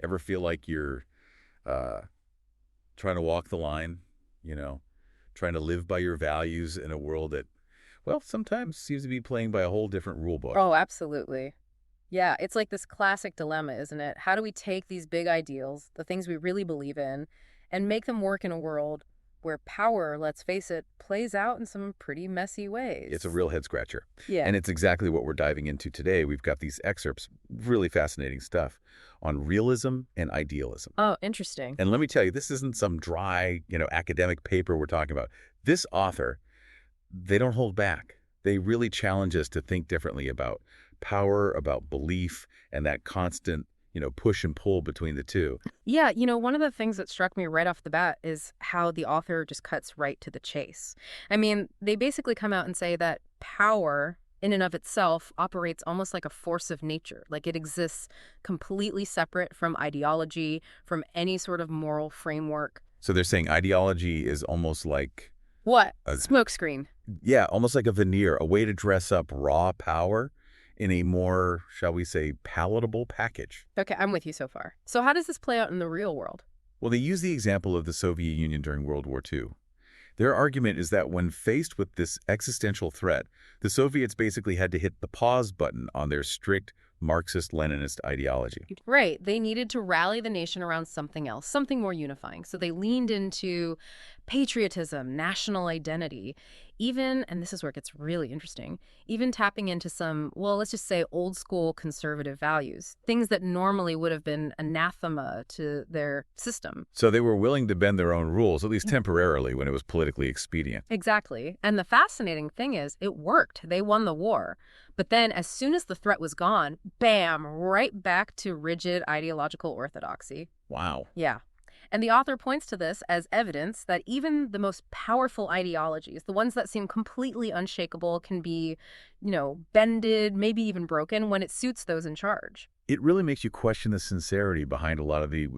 Ever feel like you're uh, trying to walk the line, you know, trying to live by your values in a world that, well, sometimes seems to be playing by a whole different rule book? Oh, absolutely. Yeah, it's like this classic dilemma, isn't it? How do we take these big ideals, the things we really believe in, and make them work in a world where power, let's face it, plays out in some pretty messy It's a ways? real head scratcher. Yeah. And it's exactly what we're diving into today. We've got these excerpts, really fascinating stuff on realism and idealism. Oh, interesting. And let me tell you, this isn't some dry, academic paper we're talking about. This author, they don't hold back. They really challenge us to think differently about power, about belief, and that constant, push and pull between the two. Yeah, one of the things that struck me right off the bat is how the author just cuts right to the chase. I mean, they basically come out and say that power in and of itself operates almost like a force of nature, like it exists completely separate from ideology, from any sort of moral framework. So they're saying ideology is almost like What? a, Smokescreen. yeah, almost like a veneer, a way to dress up raw power in a more, shall we say, palatable package. Okay, I'm with you so far. So how does this play out in the real world? Well, they use the example of the Soviet Union during World War II. Their argument is that when faced with this existential threat, the Soviets basically had to hit the pause button on their strict Marxist-Leninist ideology. Right. They needed to rally the nation around something else, something more unifying. So they leaned into patriotism, national identity, even, and this is where it gets really interesting, even tapping into some, well, let's just say old school conservative values, things that normally would have been anathema to their system. So they were willing to bend their own rules, at least temporarily, when it was politically expedient. Exactly. And the fascinating thing is, it worked. They won the war. But then, as soon as the threat was gone, bam, right back to rigid ideological orthodoxy. Wow. Yeah. And the author points to this as evidence that even the most powerful ideologies, the ones that seem completely unshakable, can be, bended, maybe even broken when it suits those in charge. It really makes you question the sincerity behind a lot of the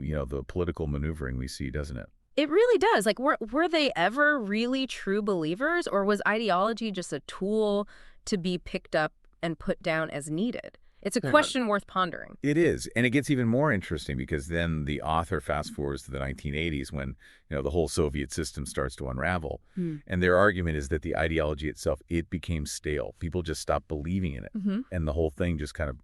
political maneuvering we see, doesn't it? It really does. Like, were they ever really true believers, or was ideology just a tool to be picked up and put down as needed? It's a question worth pondering. It is. And it gets even more interesting because then the author fast forwards to the 1980s when, the whole Soviet system starts to unravel. Hmm. And their argument is that the ideology itself, it became stale. People just stopped believing in it. Hmm. And the whole thing just kind of,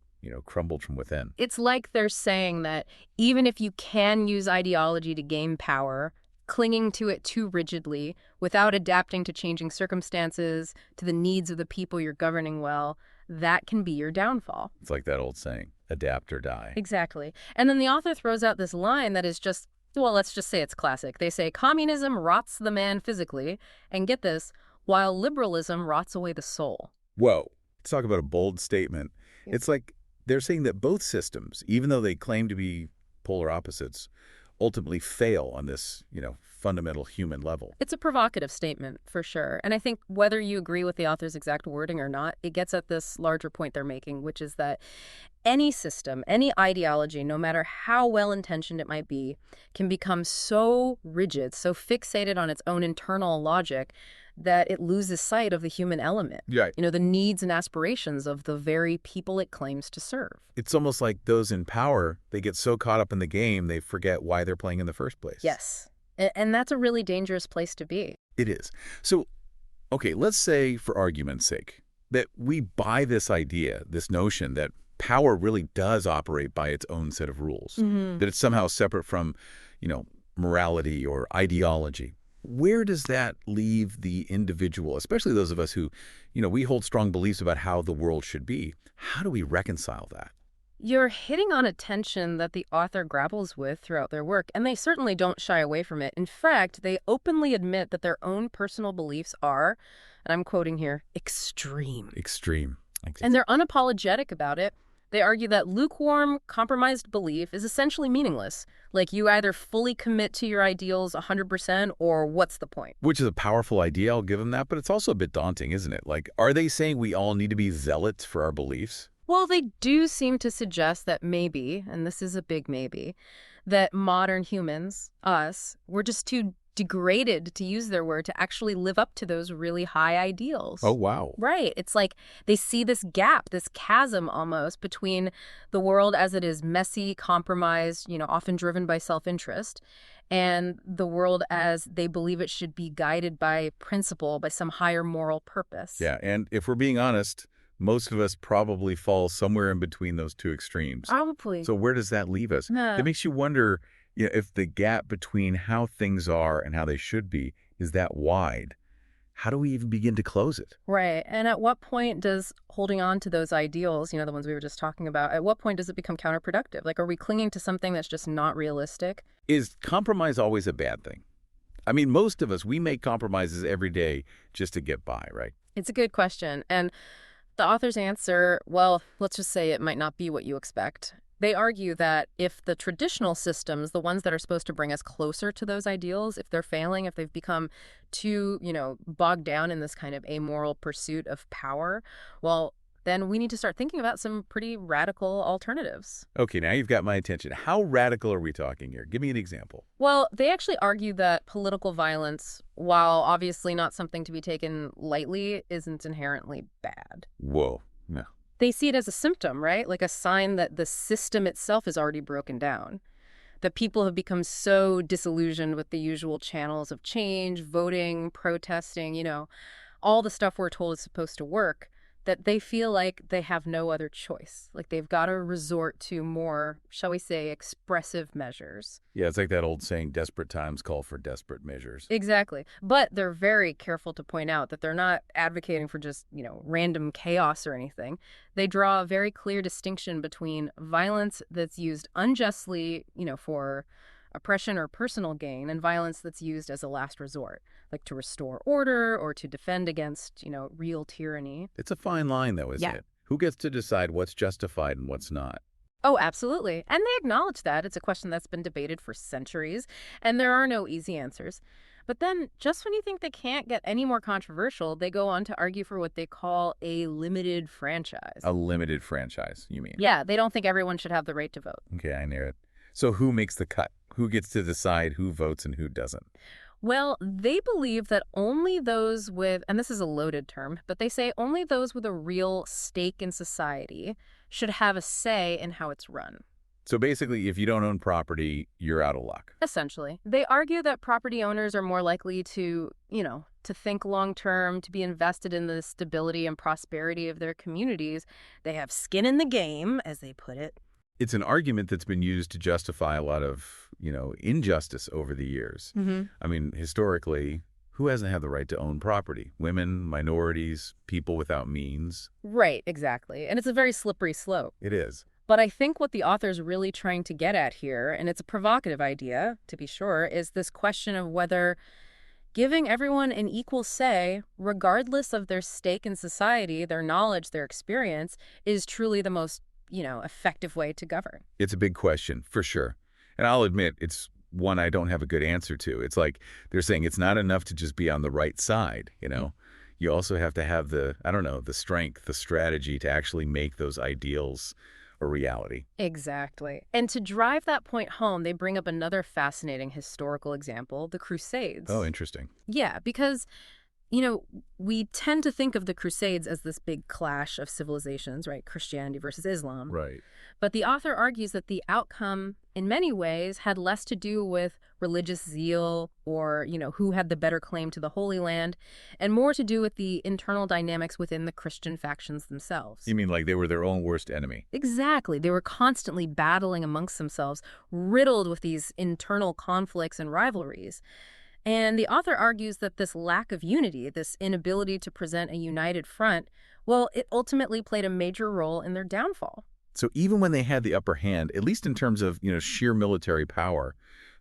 crumbled from within. It's like they're saying that even if you can use ideology to gain power, clinging to it too rigidly without adapting to changing circumstances, to the needs of the people you're governing well, that can be your downfall. It's like that old saying, adapt or die. Exactly. And then the author throws out this line that is just, well, let's just say it's classic. They say communism rots the man physically, and get this, while liberalism rots away the soul. Whoa. Let's talk about a bold statement. Yeah. It's like they're saying that both systems, even though they claim to be polar opposites, ultimately fail on this, fundamental human level. It's a provocative statement, for sure. And I think whether you agree with the author's exact wording or not, it gets at this larger point they're making, which is that any system, any ideology, no matter how well-intentioned it might be, can become so rigid, so fixated on its own internal logic that it loses sight of the human element. Yeah. The needs and aspirations of the very people it claims to serve. It's almost like those in power, they get so caught up in the game, they forget why they're playing in the first place. Yes. And that's a really dangerous place to be. It is. So, okay, let's say, for argument's sake, that we buy this idea, this notion that power really does operate by its own set of rules, Mm-hmm. that it's somehow separate from, morality or ideology. Where does that leave the individual, especially those of us who, we hold strong beliefs about how the world should be? How do we reconcile that? You're hitting on a tension that the author grapples with throughout their work, and they certainly don't shy away from it. In fact, they openly admit that their own personal beliefs are, and I'm quoting here, extreme. Extreme. And they're unapologetic about it. They argue that lukewarm, compromised belief is essentially meaningless. Like, you either fully commit to your ideals 100% or what's the point? Which is a powerful idea, I'll give them that, but it's also a bit daunting, isn't it? Like, are they saying we all need to be zealots for our beliefs? Well, they do seem to suggest that maybe, and this is a big maybe, that modern humans, us, we're just too degraded, to use their word, to actually live up to those really high Oh, ideals. wow. Right. It's like they see this gap, this chasm almost between the world as it is messy, compromised, often driven by self-interest, and the world as they believe it should be guided by principle, by some higher moral purpose. Yeah, and if we're being honest, most of us probably fall somewhere in between those two extremes. Probably. So where does that leave us? That Yeah. makes you wonder, if the gap between how things are and how they should be is that wide, how do we even begin to close it? Right. And at what point does holding on to those ideals, the ones we were just talking about, at what point does it become counterproductive? Like, are we clinging to something that's just not realistic? Is compromise always a bad thing? I mean, most of us, we make compromises every day just to get by, right? It's a good question. And the author's answer, well, let's just say it might not be what you expect. They argue that if the traditional systems, the ones that are supposed to bring us closer to those ideals, if they're failing, if they've become too, bogged down in this kind of amoral pursuit of power, well, then we need to start thinking about some pretty radical alternatives. Okay, now you've got my attention. How radical are we talking here? Give me an example. Well, they actually argue that political violence, while obviously not something to be taken lightly, isn't inherently bad. Whoa. No. They see it as a symptom, right? Like a sign that the system itself is already broken down. That people have become so disillusioned with the usual channels of change, voting, protesting, all the stuff we're told is supposed to work, that they feel like they have no other choice. Like they've got to resort to more, shall we say, expressive measures. Yeah, it's like that old saying, desperate times call for desperate measures. Exactly. But they're very careful to point out that they're not advocating for just, random chaos or anything. They draw a very clear distinction between violence that's used unjustly, for oppression or personal gain, and violence that's used as a last resort, like to restore order or to defend against, real tyranny. It's a fine line, though, isn't Yeah. it? Who gets to decide what's justified and what's not? Oh, absolutely. And they acknowledge that. It's a question that's been debated for centuries, and there are no easy answers. But then, just when you think they can't get any more controversial, they go on to argue for what they call a limited franchise. A limited franchise, you mean? Yeah, they don't think everyone should have the right to vote. Okay, I knew it. So who makes the cut? Who gets to decide who votes and who doesn't? Well, they believe that only those with, and this is a loaded term, but they say only those with a real stake in society should have a say in how it's run. So basically, if you don't own property, you're out of luck. Essentially. They argue that property owners are more likely to, to think long term, to be invested in the stability and prosperity of their communities. They have skin in the game, as they put it. It's an argument that's been used to justify a lot of, injustice over the years. I mean, historically, who hasn't had the right to own property? Women, minorities, people without means. Right, exactly. And it's a very slippery slope. It is. But I think what the author's really trying to get at here, and it's a provocative idea, to be sure, is this question of whether giving everyone an equal say, regardless of their stake in society, their knowledge, their experience, is truly the most, effective way to govern. It's a big question, for sure. And I'll admit, it's one I don't have a good answer to. It's like they're saying it's not enough to just be on the right side, You also have to have the strength, the strategy to actually make those ideals a reality. Exactly. And to drive that point home, they bring up another fascinating historical example, the Crusades. Oh, interesting. Yeah, because, we tend to think of the Crusades as this big clash of civilizations, right? Christianity versus Islam. Right. But the author argues that the outcome, in many ways, had less to do with religious zeal or, who had the better claim to the Holy Land, and more to do with the internal dynamics within the Christian factions themselves. You mean like they were their own worst enemy? Exactly. They were constantly battling amongst themselves, riddled with these internal conflicts and rivalries. And the author argues that this lack of unity, this inability to present a united front, well, it ultimately played a major role in their downfall. So even when they had the upper hand, at least in terms of, sheer military power,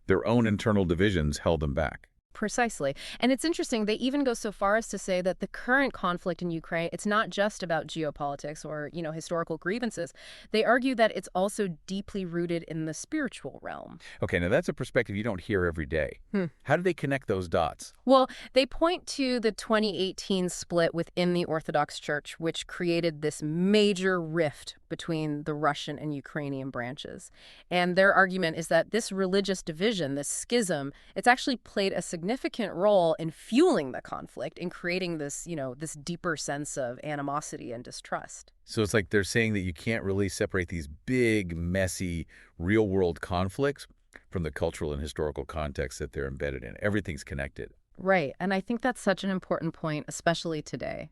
their own internal divisions held them back. Precisely. And it's interesting, they even go so far as to say that the current conflict in Ukraine, it's not just about geopolitics or, historical grievances. They argue that it's also deeply rooted in the spiritual realm. Okay, now that's a perspective you don't hear every day. How do they connect those dots? Well, they point to the 2018 split within the Orthodox Church, which created this major rift between the Russian and Ukrainian branches. And their argument is that this religious division, this schism, it's actually played a significant significant role in fueling the conflict, in creating this, this deeper sense of animosity and distrust. So it's like they're saying that you can't really separate these big, messy, real-world conflicts from the cultural and historical context that they're embedded in. Everything's connected. Right. And I think that's such an important point, especially today,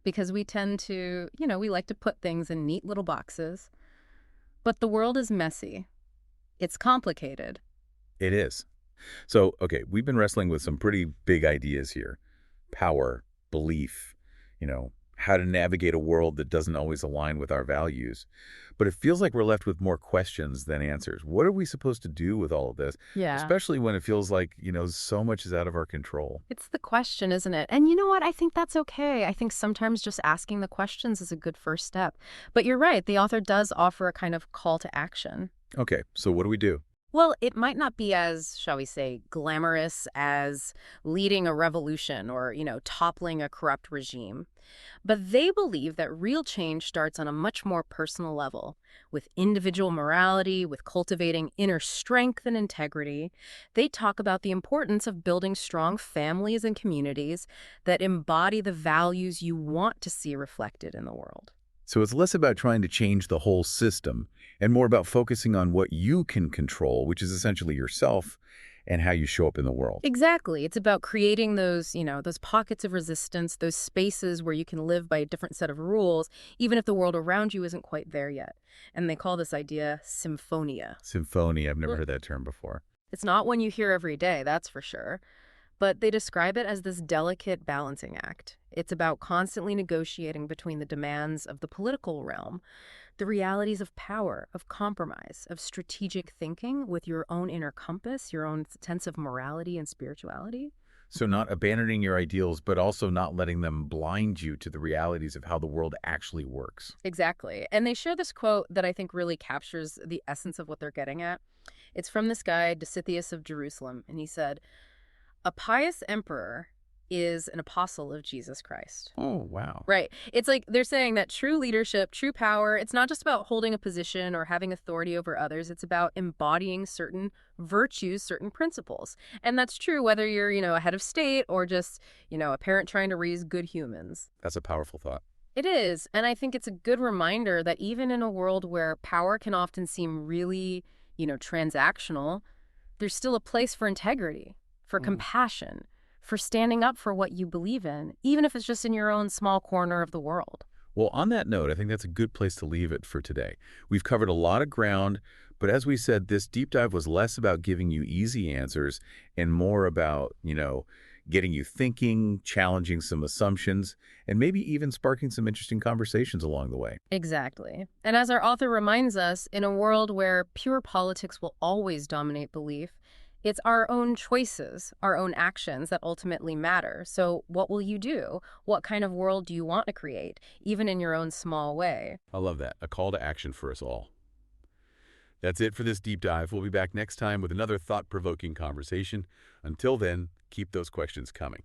because we tend to, we like to put things in neat little boxes, but the world is messy. It's complicated. It is. So, okay, we've been wrestling with some pretty big ideas here. Power, belief, how to navigate a world that doesn't always align with our values. But it feels like we're left with more questions than answers. What are we supposed to do with all of this? Yeah. Especially when it feels like, so much is out of our control. It's the question, isn't it? And you know what? I think that's okay. I think sometimes just asking the questions is a good first step. But you're right. The author does offer a kind of call to action. Okay, so what do we do? Well, it might not be as, shall we say, glamorous as leading a revolution or, toppling a corrupt regime. But they believe that real change starts on a much more personal level, with individual morality, with cultivating inner strength and integrity. They talk about the importance of building strong families and communities that embody the values you want to see reflected in the world. So it's less about trying to change the whole system and more about focusing on what you can control, which is essentially yourself and how you show up in the world. Exactly. It's about creating those, those pockets of resistance, those spaces where you can live by a different set of rules, even if the world around you isn't quite there yet. And they call this idea symphonia. Symphony, I've never heard that term before. It's not one you hear every day, that's for sure. But they describe it as this delicate balancing act. It's about constantly negotiating between the demands of the political realm, the realities of power, of compromise, of strategic thinking with your own inner compass, your own sense of morality and spirituality. So not abandoning your ideals, but also not letting them blind you to the realities of how the world actually works. Exactly. And they share this quote that I think really captures the essence of what they're getting at. It's from this guy, Dositheus of Jerusalem, and he said, "A pious emperor is an apostle of Jesus Christ." Oh, wow. Right. It's like they're saying that true leadership, true power, it's not just about holding a position or having authority over others. It's about embodying certain virtues, certain principles. And that's true whether you're, a head of state or just, a parent trying to raise good humans. That's a powerful thought. It is. And I think it's a good reminder that even in a world where power can often seem really, transactional, there's still a place for integrity, for compassion, for standing up for what you believe in, even if it's just in your own small corner of the world. Well, on that note, I think that's a good place to leave it for today. We've covered a lot of ground, but as we said, this deep dive was less about giving you easy answers and more about, getting you thinking, challenging some assumptions, and maybe even sparking some interesting conversations along the way. Exactly. And as our author reminds us, in a world where pure politics will always dominate belief, it's our own choices, our own actions that ultimately matter. So what will you do? What kind of world do you want to create, even in your own small way? I love that. A call to action for us all. That's it for this deep dive. We'll be back next time with another thought-provoking conversation. Until then, keep those questions coming.